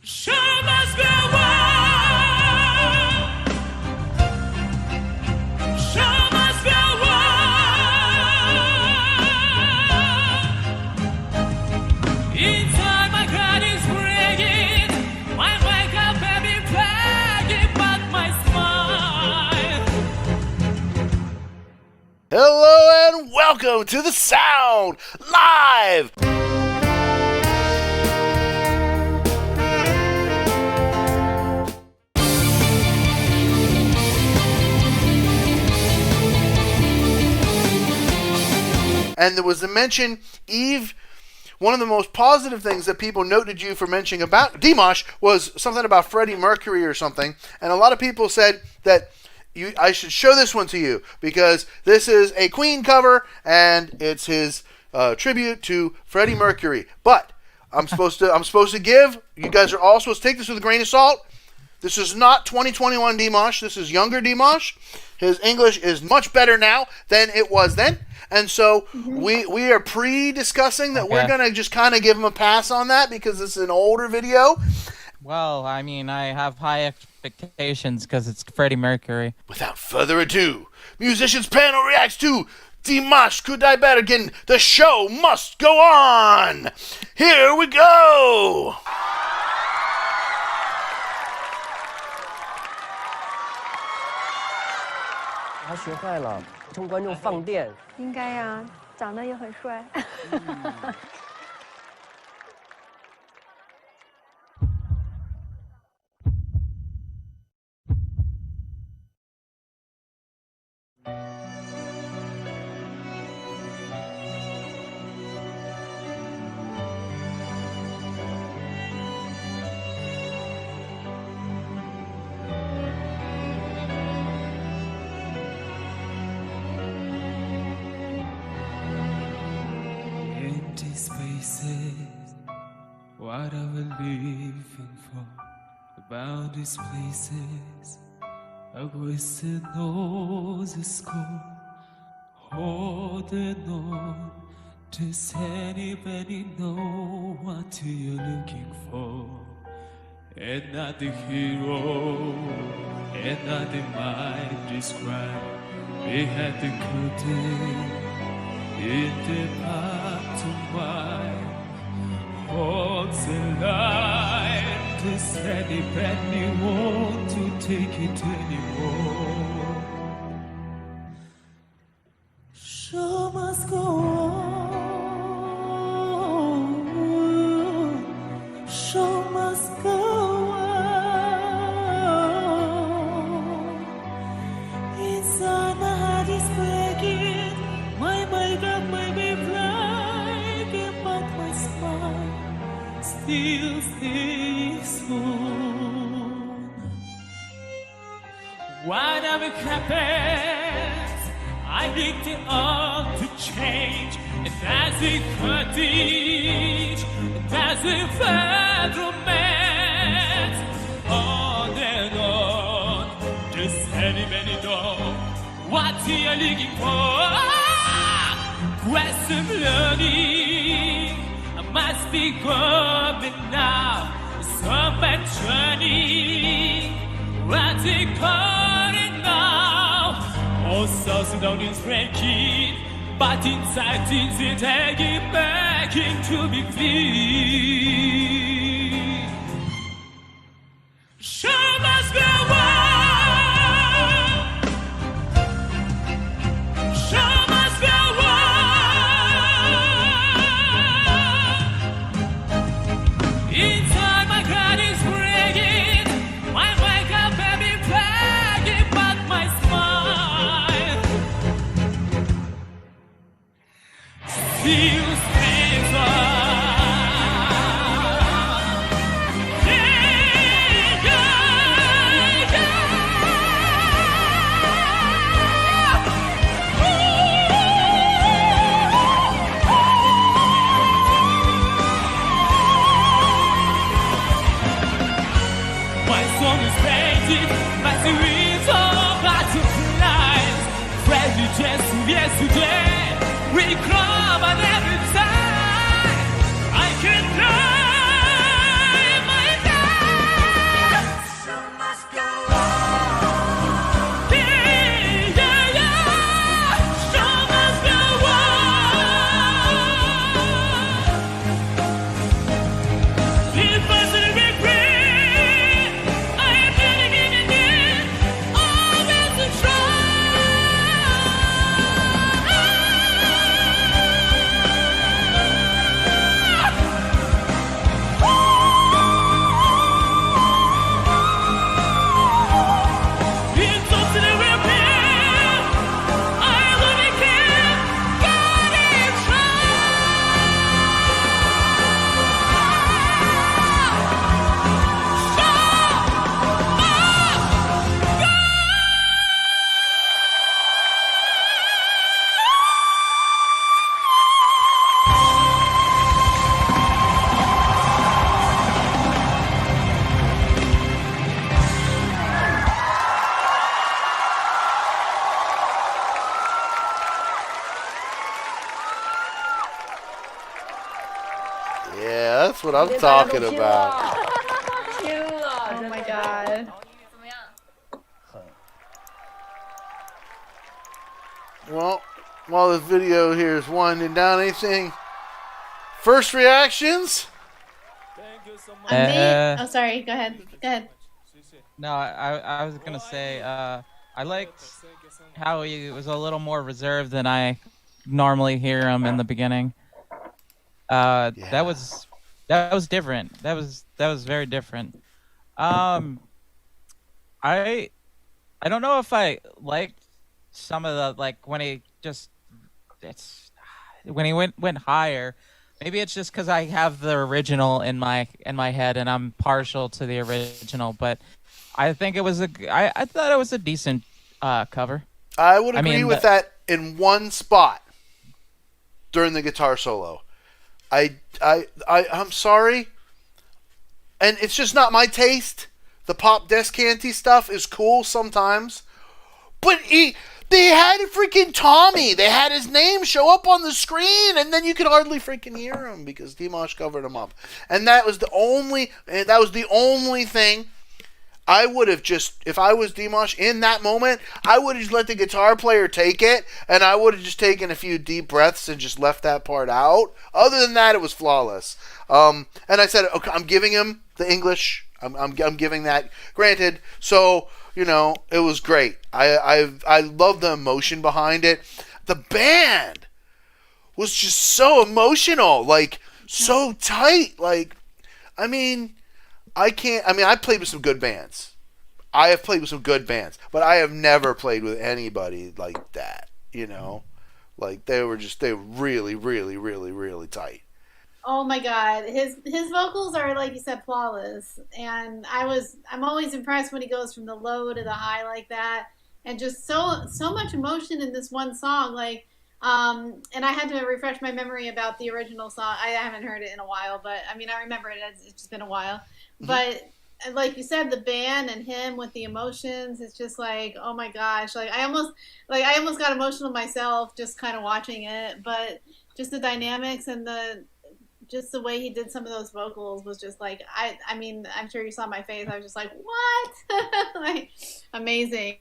Show must go on. Show must go on. Inside my heart is breaking. My wake up baby flagging, but my smile. Hello and welcome to the Sound Live. And there was a mention, Eve, one of the most positive things that people noted you for mentioning about Dimash was something about Freddie Mercury or something. And a lot of people said that I should show this one to you because this is a Queen cover and it's his tribute to Freddie Mercury. But I'm supposed to give, you guys are all supposed to take this with a grain of salt. This is not 2021 Dimash. This is younger Dimash. His English is much better now than it was then. And so we are pre-discussing that we're going to just kind of give him a pass on that because this is an older video. Well, I mean, I have high expectations because it's Freddie Mercury. Without further ado, Musicians Panel reacts to Dimash Kudaibergen. The show must go on. Here we go.他学坏了，冲观众放电。应该呀，长得也很帅。Empty spaces, what are we living for? The boundless places, a wasted nose is score. Holding on, does anybody know what you're looking for? And not the hero, and not the mind described. We had the curtain in the path to mine. Holds the line. Does anybody want to take it anymore? Show must go on. Show must go on. Inside my heart is breaking. My makeup may be flagging, but my smile still stays on. Whatever happens, I need it all to change. And as it continues, and as it fed romance, on and on, does anybody know what you're looking for? Quest of learning, I must be going now. Some bad journey, what's it calling now? All South Sudan is breaking, but inside things it taking back into be clean. Show must go on. Show must go on. Inside my heart is breaking. My wake up baby flagging, but my smile still stays on. My song is painted, my series of butterflies. Friendly just yesterday, we club on every side. I can fly my life. what I'm talking about. Oh my god. Well, while this video here is winding down, anything? First reactions? Oh, sorry. Go ahead. No, I was gonna say I liked how he was a little more reserved than I normally hear him in the beginning. That was different. That was very different. I don't know if I liked some of the, like, when he went higher. Maybe it's just because I have the original in my head and I'm partial to the original, but I think it was I thought it was a decent cover. I would agree with that in one spot during the guitar solo. I'm sorry, and it's just not my taste. The pop descanty stuff is cool sometimes, but they had freaking Tommy. They had his name show up on the screen, and then you could hardly freaking hear him because Dimash covered him up. And that was the only thing. I would have just, if I was Dimash in that moment, I would have just let the guitar player take it, and I would have just taken a few deep breaths and just left that part out. Other than that, it was flawless. And I said, okay, I'm giving him the English. I'm giving that. Granted, so, you know, it was great. I love the emotion behind it. The band was just so emotional, like, so tight. Like, I played with some good bands. I have played with some good bands, but I have never played with anybody like that, you know? Like, they were really, really, really, really tight. Oh my god, his vocals are, like you said, flawless, and I'm always impressed when he goes from the low to the high like that, and just so much emotion in this one song. Like, and I had to refresh my memory about the original song. I haven't heard it in a while, but I mean, I remember it. It's just been a while. Mm-hmm. But like you said, the band and him with the emotions, it's just like, oh my gosh, like I almost got emotional myself just kind of watching it. But just the dynamics and just the way he did some of those vocals was just like, I mean, I'm sure you saw my face. I was just like, what? Like, amazing.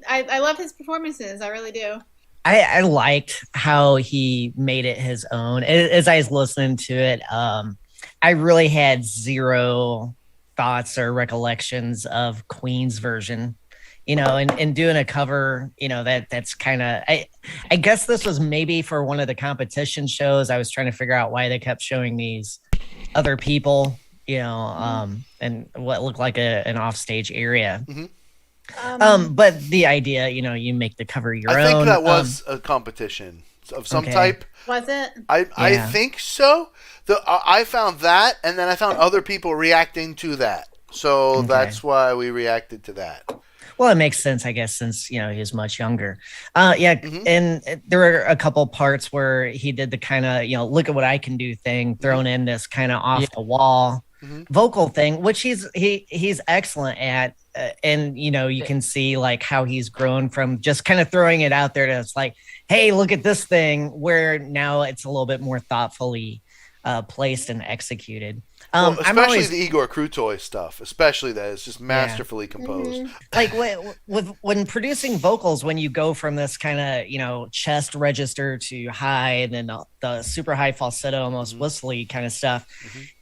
I love his performances. I really do. I liked how he made it his own. As I was listening to it, I really had zero thoughts or recollections of Queen's version, you know, and doing a cover, you know, that's kind of, I guess this was maybe for one of the competition shows. I was trying to figure out why they kept showing these other people, you know, and what looked like an offstage area. Mm-hmm. But the idea, you know, you make the cover your own. I think that was a competition of some type. Was it? I think so. I found that, and then I found other people reacting to that. So that's why we reacted to that. Well, it makes sense, I guess, since, you know, he's much younger. And there were a couple parts where he did the kind of, you know, look at what I can do thing, thrown in this kind of off the wall vocal thing, which he's excellent at. And, you know, you can see like how he's grown from just kind of throwing it out there to it's like, hey, look at this thing, where now it's a little bit more thoughtfully placed and executed. Well, especially the Igor Krutoy stuff, especially that is just masterfully composed. Like when producing vocals, when you go from this kind of, you know, chest register to high, and then the super high falsetto, almost whistly kind of stuff,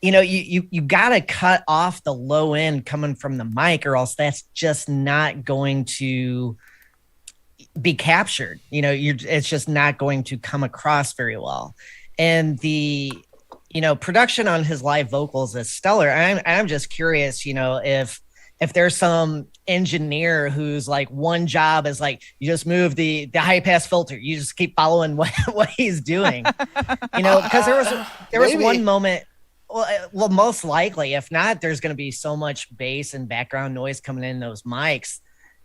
you know, you got to cut off the low end coming from the mic, or else that's just not going to be captured. You know, it's just not going to come across very well. And the, you know, production on his live vocals is stellar. I'm just curious, you know, if there's some engineer who's like, one job is like, you just move the high pass filter, you just keep following what he's doing, you know, because there was one moment. Well, most likely, if not, there's going to be so much bass and background noise coming in those mics.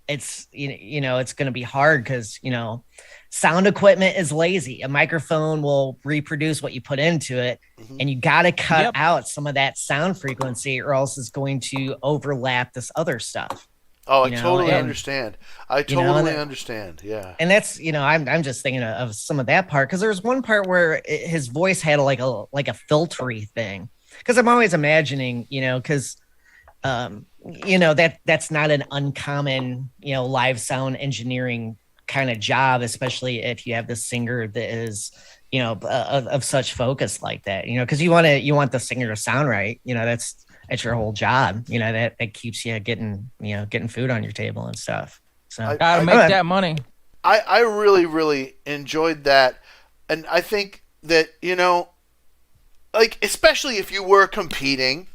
It's, you know, it's going to be hard because, you know, sound equipment is lazy. A microphone will reproduce what you put into it, and you got to cut out some of that sound frequency, or else it's going to overlap this other stuff. Oh, I totally understand. I totally understand. Yeah. And that's, you know, I'm just thinking of some of that part, because there's one part where his voice had like a filtery thing. because I'm always imagining, because that's not an uncommon, live sound engineering kind of job, especially if you have the singer that is, of such focus like that, because you want the singer to sound right. That's your whole job. That keeps you getting food on your table and stuff. So gotta make that money. I really, really enjoyed that. And I think that, like, especially if you were competing,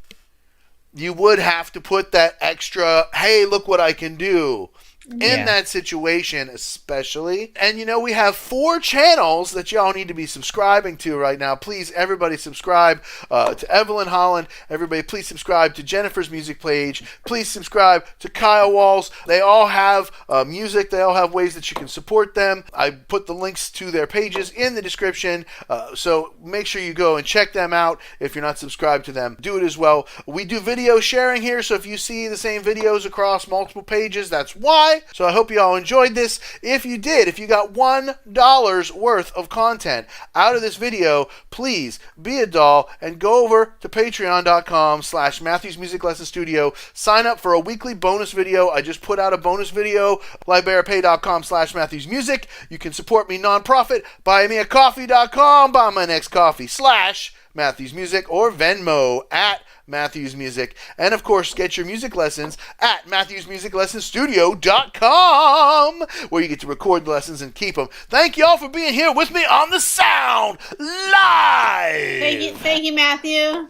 you would have to put that extra, hey, look what I can do in that situation, especially. And, we have 4 channels that y'all need to be subscribing to right now. Please, everybody subscribe to Evelyn Holland. Everybody, please subscribe to Jennifer's music page. Please subscribe to Kyle Walz. They all have music. They all have ways that you can support them. I put the links to their pages in the description, so make sure you go and check them out. If you're not subscribed to them, do it as well. We do video sharing here, so if you see the same videos across multiple pages, that's why. So I hope you all enjoyed this. If you did, if you got $1 worth of content out of this video, please be a doll and go over to patreon.com/Matthews Music Lesson Studio. Sign up for a weekly bonus video. I just put out a bonus video, liberapay.com/Matthews Music. You can support me nonprofit, buymeacoffee.com, buy my next coffee /Matthews Music, or Venmo at Matthews Music. And of course, get your music lessons at MatthewsMusicLessonStudio.com, where you get to record the lessons and keep them. Thank y'all for being here with me on the Sound Live. Thank you, Matthew.